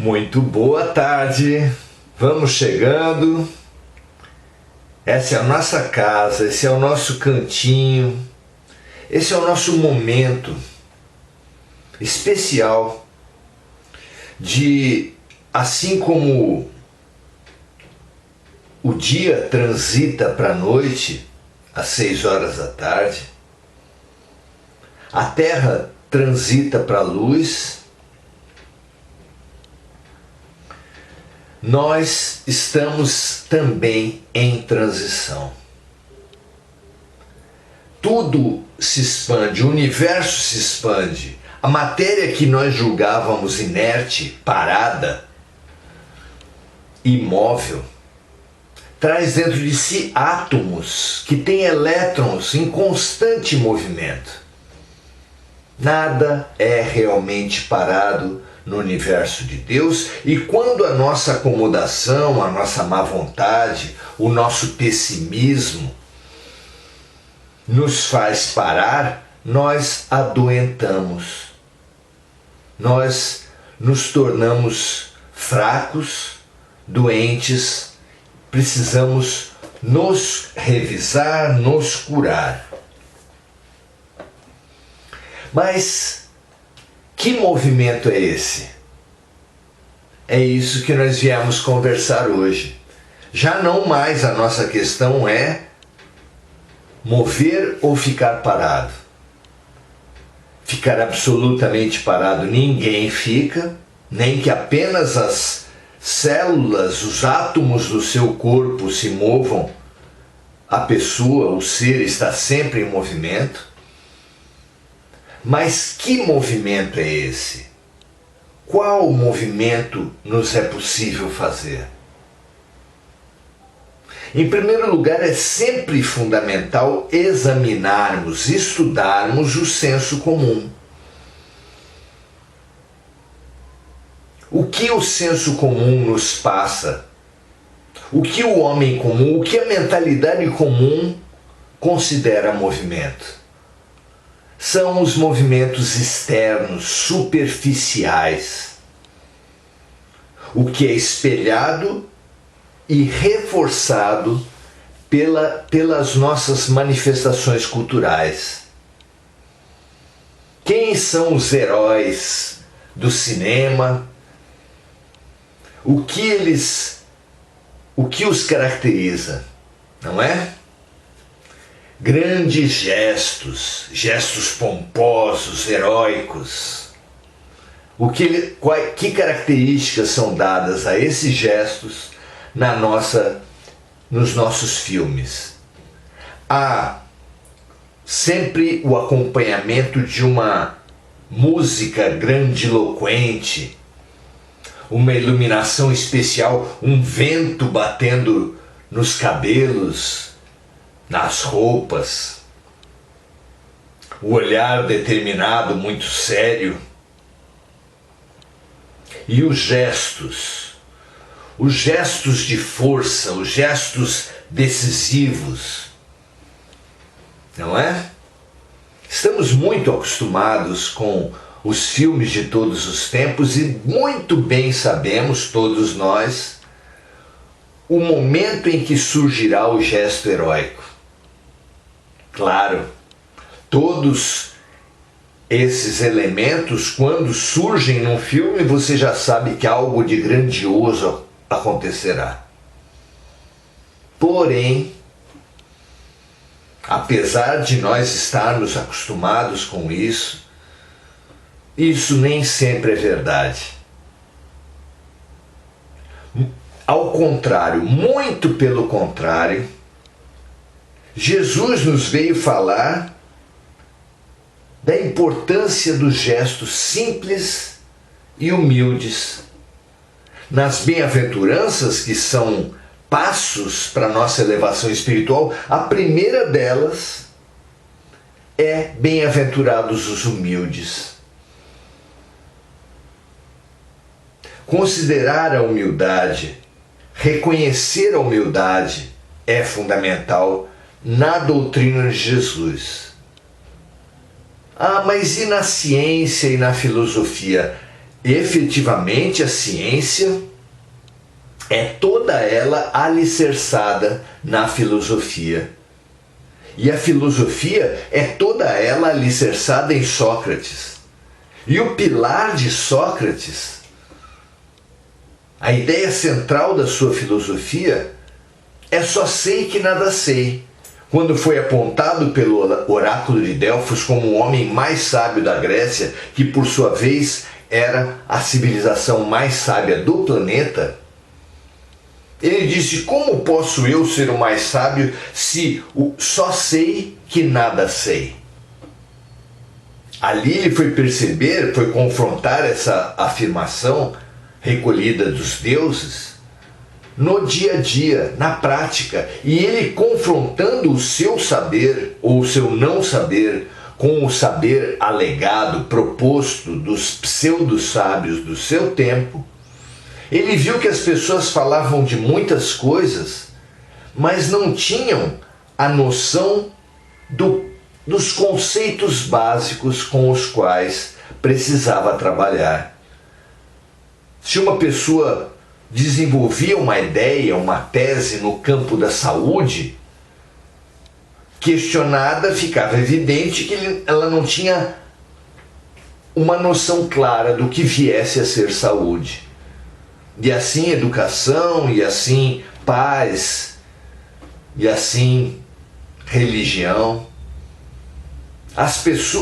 Muito boa tarde, vamos chegando. Essa é a nossa casa, esse é o nosso cantinho, esse é o nosso momento especial de, assim como o dia transita para a noite às 6 horas da tarde, a terra transita para a luz, nós estamos também em transição. Tudo se expande, o universo se expande. A matéria que nós julgávamos inerte, parada, imóvel, traz dentro de si átomos que têm elétrons em constante movimento. Nada é realmente parado no universo de Deus, e quando a nossa acomodação, a nossa má vontade, o nosso pessimismo nos faz parar, nós adoentamos. Nós nos tornamos fracos, doentes, precisamos nos revisar, nos curar. Mas que movimento é esse? É isso que nós viemos conversar hoje. Já não mais a nossa questão é mover ou ficar parado. Ficar absolutamente parado ninguém fica, nem que apenas as células, os átomos do seu corpo se movam. A pessoa, o ser, está sempre em movimento. Mas que movimento é esse? Qual movimento nos é possível fazer? Em primeiro lugar, é sempre fundamental examinarmos, estudarmos o senso comum. O que o senso comum nos passa? O que o homem comum, o que a mentalidade comum considera movimento? São os movimentos externos, superficiais. O que é espelhado e reforçado pelas nossas manifestações culturais. Quem são os heróis do cinema? O que os caracteriza, não é? Grandes gestos pomposos, heróicos. Que características são dadas a esses gestos nos nossos filmes? Há sempre o acompanhamento de uma música grandiloquente, uma iluminação especial, um vento batendo nos cabelos, nas roupas, o olhar determinado, muito sério, e os gestos de força, os gestos decisivos, não é? Estamos muito acostumados com os filmes de todos os tempos e muito bem sabemos, todos nós, o momento em que surgirá o gesto heróico. Claro, todos esses elementos, quando surgem num filme, você já sabe que algo de grandioso acontecerá. Porém, apesar de nós estarmos acostumados com isso nem sempre é verdade. Ao contrário, muito pelo contrário, Jesus nos veio falar da importância dos gestos simples e humildes. Nas bem-aventuranças, que são passos para a nossa elevação espiritual, a primeira delas é bem-aventurados os humildes. Considerar a humildade, reconhecer a humildade é fundamental na doutrina de Jesus. Ah, mas e na ciência e na filosofia? efetivamente a ciência é toda ela alicerçada na filosofia. E a filosofia é toda ela alicerçada em Sócrates. E o pilar de Sócrates, a ideia central da sua filosofia, é só sei que nada sei. Quando foi apontado pelo oráculo de Delfos como o homem mais sábio da Grécia, que por sua vez era a civilização mais sábia do planeta, ele disse: como posso eu ser o mais sábio se só sei que nada sei? Ali ele foi perceber, foi confrontar essa afirmação recolhida dos deuses no dia a dia, na prática, e ele confrontando o seu saber ou o seu não saber com o saber alegado, proposto dos pseudo-sábios do seu tempo, ele viu que as pessoas falavam de muitas coisas, mas não tinham a noção dos conceitos básicos com os quais precisava trabalhar. Se uma pessoa desenvolvia uma ideia, uma tese no campo da saúde, questionada, ficava evidente que ela não tinha uma noção clara do que viesse a ser saúde. E assim educação, e assim paz, e assim religião.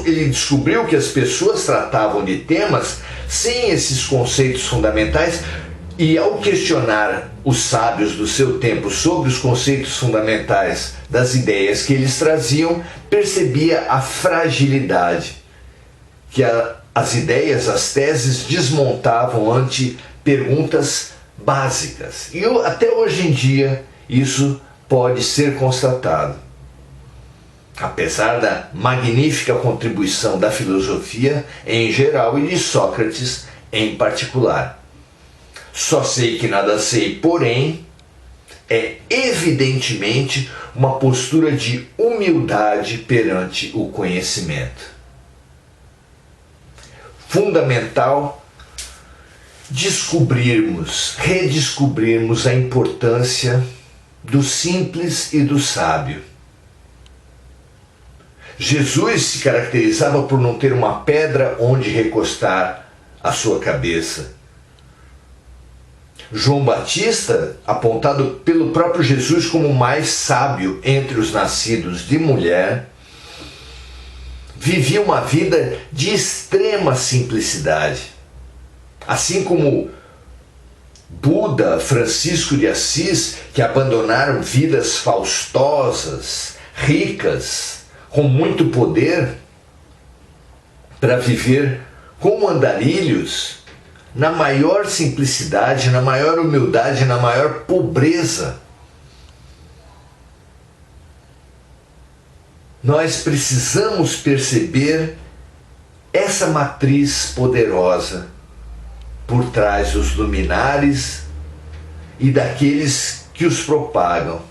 Ele descobriu que as pessoas tratavam de temas sem esses conceitos fundamentais, e ao questionar os sábios do seu tempo sobre os conceitos fundamentais das ideias que eles traziam, percebia a fragilidade que as ideias, as teses desmontavam ante perguntas básicas. E até hoje em dia isso pode ser constatado. Apesar da magnífica contribuição da filosofia em geral e de Sócrates em particular. Só sei que nada sei, porém, é evidentemente uma postura de humildade perante o conhecimento. Fundamental redescobrirmos a importância do simples e do sábio. Jesus se caracterizava por não ter uma pedra onde recostar a sua cabeça. João Batista, apontado pelo próprio Jesus como o mais sábio entre os nascidos de mulher, vivia uma vida de extrema simplicidade. Assim como Buda, Francisco de Assis, que abandonaram vidas faustosas, ricas, com muito poder, para viver como andarilhos, na maior simplicidade, na maior humildade, na maior pobreza. Nós precisamos perceber essa matriz poderosa por trás dos luminares e daqueles que os propagam.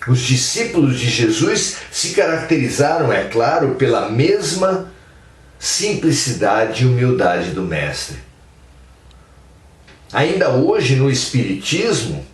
Os discípulos de Jesus se caracterizaram, é claro, pela mesma simplicidade e humildade do Mestre. Ainda hoje, no Espiritismo,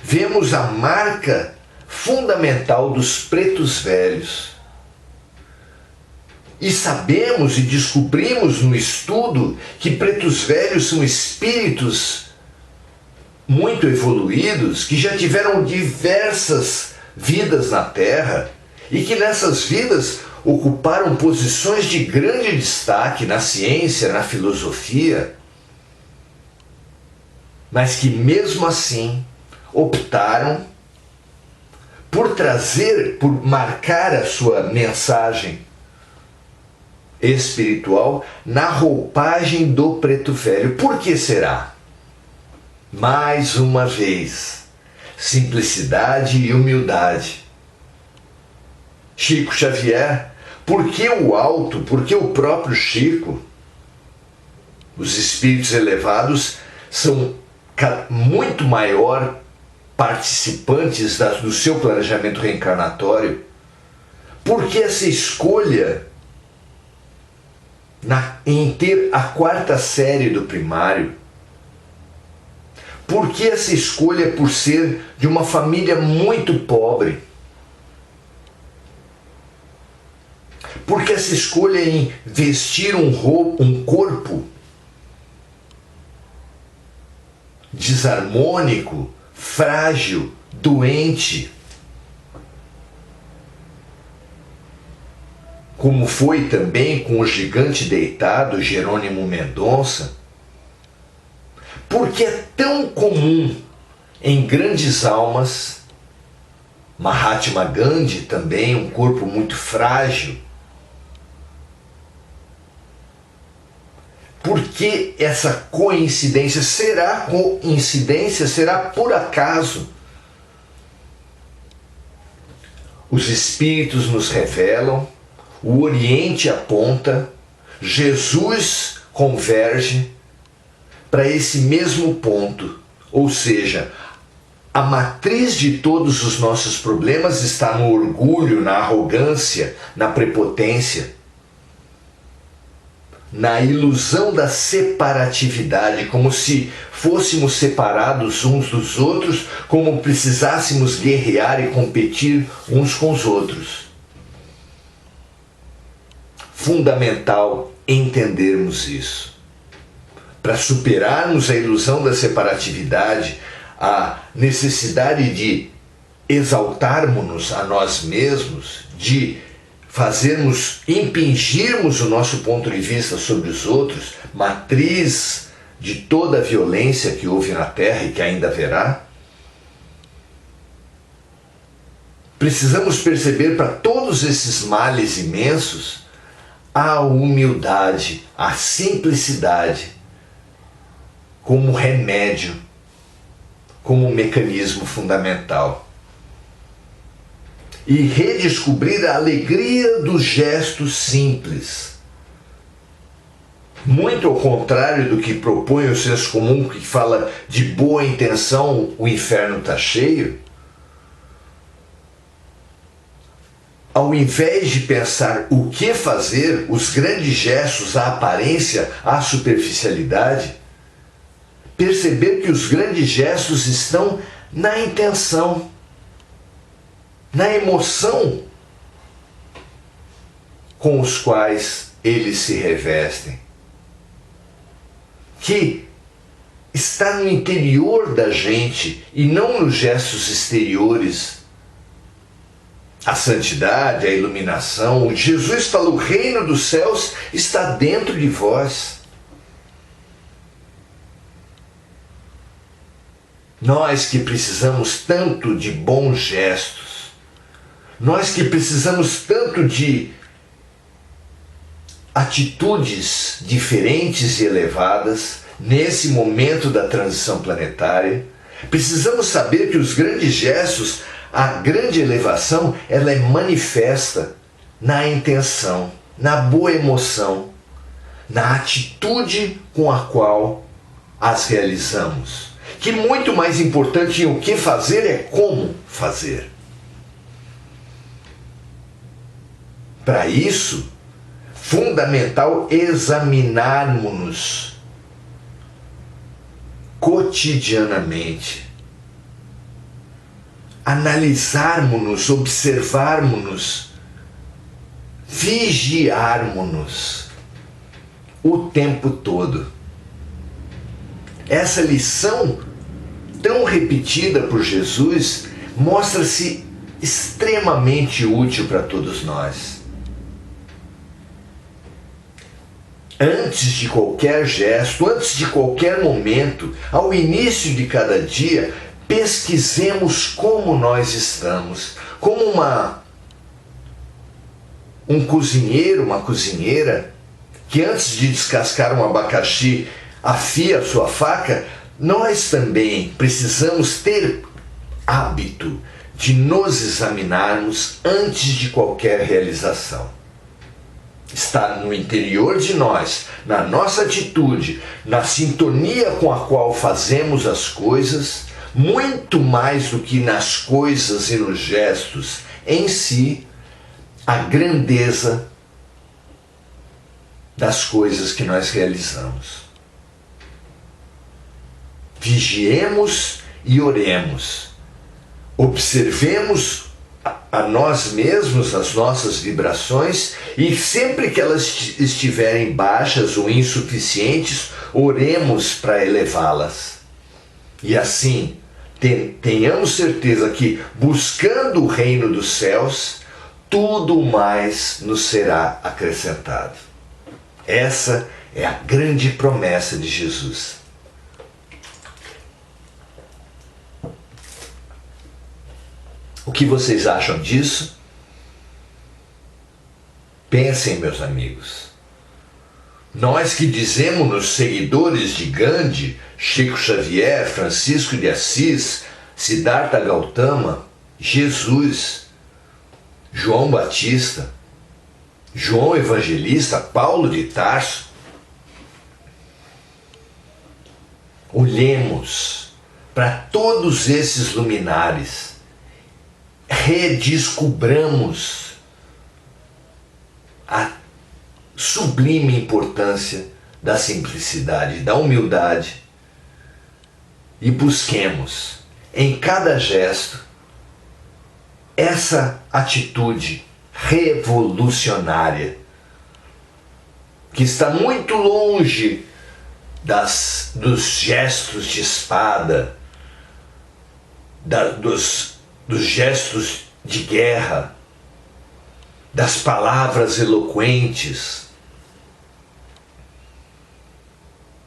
vemos a marca fundamental dos pretos velhos. E sabemos e descobrimos no estudo que pretos velhos são espíritos muito evoluídos, que já tiveram diversas vidas na Terra e que nessas vidas ocuparam posições de grande destaque na ciência, na filosofia, mas que mesmo assim optaram por marcar a sua mensagem espiritual na roupagem do preto velho. Por que será? Mais uma vez, simplicidade e humildade. Chico Xavier, por que o alto, por que o próprio Chico? Os espíritos elevados são muito maior participantes do seu planejamento reencarnatório. Por que essa escolha em ter a 4ª série do primário? Por que essa escolha por ser de uma família muito pobre? Por que essa escolha em vestir um corpo desarmônico, frágil, doente? Como foi também com o gigante deitado, Jerônimo Mendonça? Porque é tão comum em grandes almas, Mahatma Gandhi também, um corpo muito frágil. Por que essa coincidência? Será coincidência? Será por acaso? Os Espíritos nos revelam, o Oriente aponta, Jesus converge para esse mesmo ponto. Ou seja, a matriz de todos os nossos problemas está no orgulho, na arrogância, na prepotência, na ilusão da separatividade, como se fôssemos separados uns dos outros, como precisássemos guerrear e competir uns com os outros. Fundamental entendermos isso. Para superarmos a ilusão da separatividade, a necessidade de exaltarmos-nos a nós mesmos, de impingirmos o nosso ponto de vista sobre os outros, matriz de toda a violência que houve na Terra e que ainda haverá, precisamos perceber para todos esses males imensos a humildade, a simplicidade como remédio, como mecanismo fundamental. E redescobrir a alegria dos gestos simples. Muito ao contrário do que propõe o senso comum, que fala de boa intenção, o inferno está cheio. Ao invés de pensar o que fazer, os grandes gestos, a aparência, a superficialidade, perceber que os grandes gestos estão na intenção, na emoção com os quais eles se revestem, que está no interior da gente e não nos gestos exteriores. A santidade, a iluminação, Jesus fala, o reino dos céus está dentro de vós. Nós que precisamos tanto de bons gestos, nós que precisamos tanto de atitudes diferentes e elevadas nesse momento da transição planetária, precisamos saber que os grandes gestos, a grande elevação, ela é manifesta na intenção, na boa emoção, na atitude com a qual as realizamos. Que muito mais importante em o que fazer é como fazer. Para isso, fundamental examinarmos-nos cotidianamente, analisarmos-nos, observarmos-nos, vigiarmos-nos o tempo todo. Essa lição, tão repetida por Jesus, mostra-se extremamente útil para todos nós. Antes de qualquer gesto, antes de qualquer momento, ao início de cada dia, pesquisemos como nós estamos, como um cozinheiro, uma cozinheira, que antes de descascar um abacaxi, afia a sua faca. Nós também precisamos ter hábito de nos examinarmos antes de qualquer realização. Está no interior de nós, na nossa atitude, na sintonia com a qual fazemos as coisas, muito mais do que nas coisas e nos gestos em si, a grandeza das coisas que nós realizamos. Vigiemos e oremos. Observemos a nós mesmos, as nossas vibrações, e sempre que elas estiverem baixas ou insuficientes, oremos para elevá-las. E assim, tenhamos certeza que, buscando o reino dos céus, tudo mais nos será acrescentado. Essa é a grande promessa de Jesus. O que vocês acham disso? Pensem, meus amigos. Nós que dizemos-nos seguidores de Gandhi, Chico Xavier, Francisco de Assis, Siddhartha Gautama, Jesus, João Batista, João Evangelista, Paulo de Tarso, olhemos para todos esses luminares, redescubramos a sublime importância da simplicidade, da humildade, e busquemos em cada gesto essa atitude revolucionária que está muito longe dos gestos de espada, dos gestos de guerra, das palavras eloquentes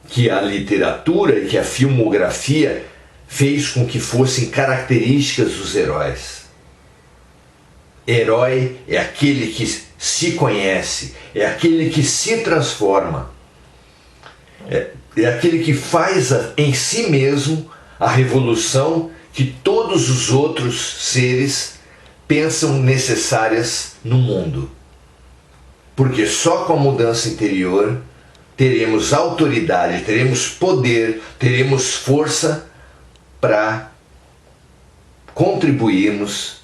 que a literatura e que a filmografia fez com que fossem características dos heróis. Herói é aquele que se conhece, é aquele que se transforma, é aquele que faz em si mesmo a revolução que todos os outros seres pensam necessárias no mundo. Porque só com a mudança interior teremos autoridade, teremos poder, teremos força para contribuirmos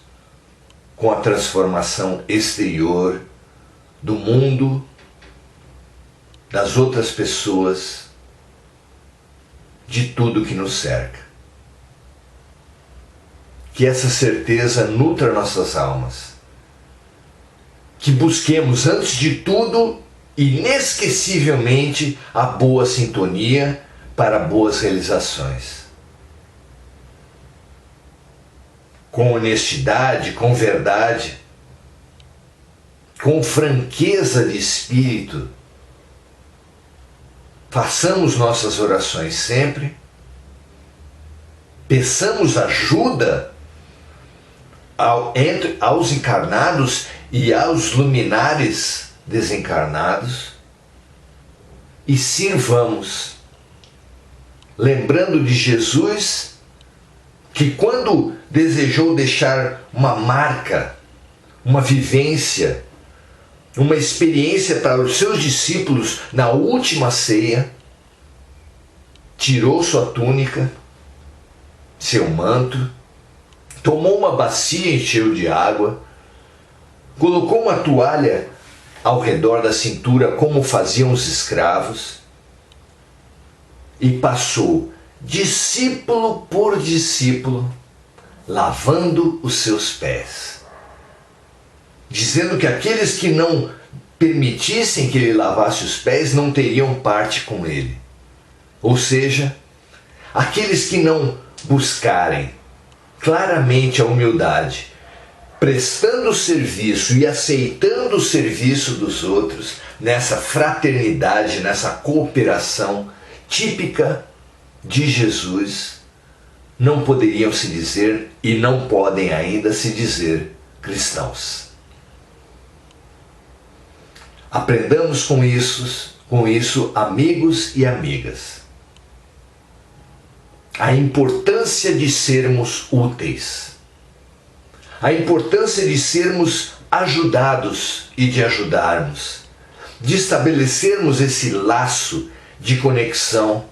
com a transformação exterior do mundo, das outras pessoas, de tudo que nos cerca. Que essa certeza nutra nossas almas. Que busquemos, antes de tudo, inesquecivelmente, a boa sintonia para boas realizações. Com honestidade, com verdade, com franqueza de espírito, façamos nossas orações sempre, peçamos ajuda aos encarnados e aos luminares desencarnados e sirvamos, lembrando de Jesus, que quando desejou deixar uma marca, uma vivência, uma experiência para os seus discípulos na última ceia, tirou sua túnica, seu manto, tomou uma bacia e encheu de água, colocou uma toalha ao redor da cintura, como faziam os escravos, e passou discípulo por discípulo, lavando os seus pés, dizendo que aqueles que não permitissem que ele lavasse os pés não teriam parte com ele. Ou seja, aqueles que não buscarem claramente a humildade, prestando serviço e aceitando o serviço dos outros, nessa fraternidade, nessa cooperação típica de Jesus, não poderiam se dizer e não podem ainda se dizer cristãos. Aprendamos com isso, amigos e amigas, a importância de sermos úteis, a importância de sermos ajudados e de ajudarmos, de estabelecermos esse laço de conexão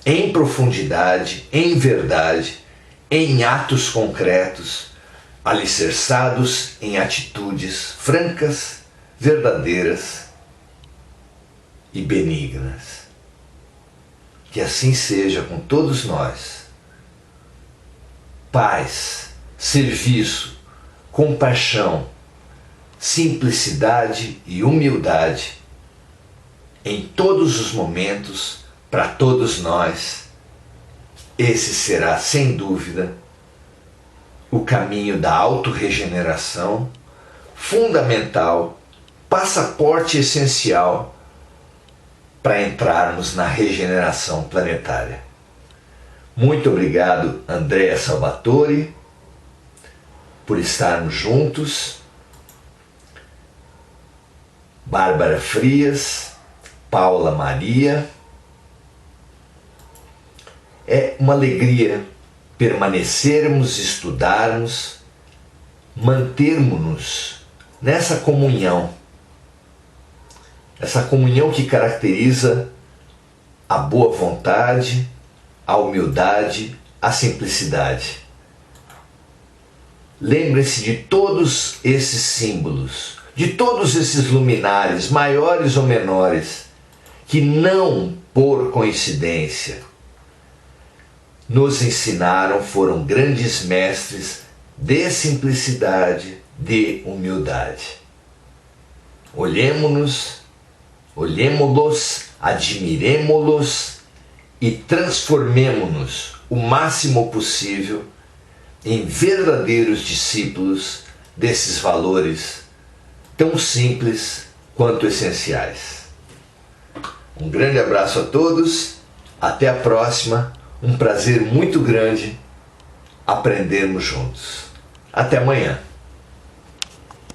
em profundidade, em verdade, em atos concretos, alicerçados em atitudes francas, verdadeiras e benignas. Que assim seja com todos nós. Paz, serviço, compaixão, simplicidade e humildade em todos os momentos, para todos nós. Esse será, sem dúvida, o caminho da autorregeneração, fundamental, passaporte essencial para entrarmos na regeneração planetária. Muito obrigado, Andréa Salvatore, por estarmos juntos. Bárbara Frias, Paula Maria. É uma alegria permanecermos, estudarmos, mantermos-nos nessa comunhão. Essa comunhão que caracteriza a boa vontade, a humildade, a simplicidade. Lembre-se de todos esses símbolos, de todos esses luminares, maiores ou menores, que não por coincidência nos ensinaram, foram grandes mestres de simplicidade, de humildade. Olhemo-los, admiremo-los e transformemo-nos o máximo possível em verdadeiros discípulos desses valores tão simples quanto essenciais. Um grande abraço a todos, até a próxima, um prazer muito grande aprendermos juntos. Até amanhã.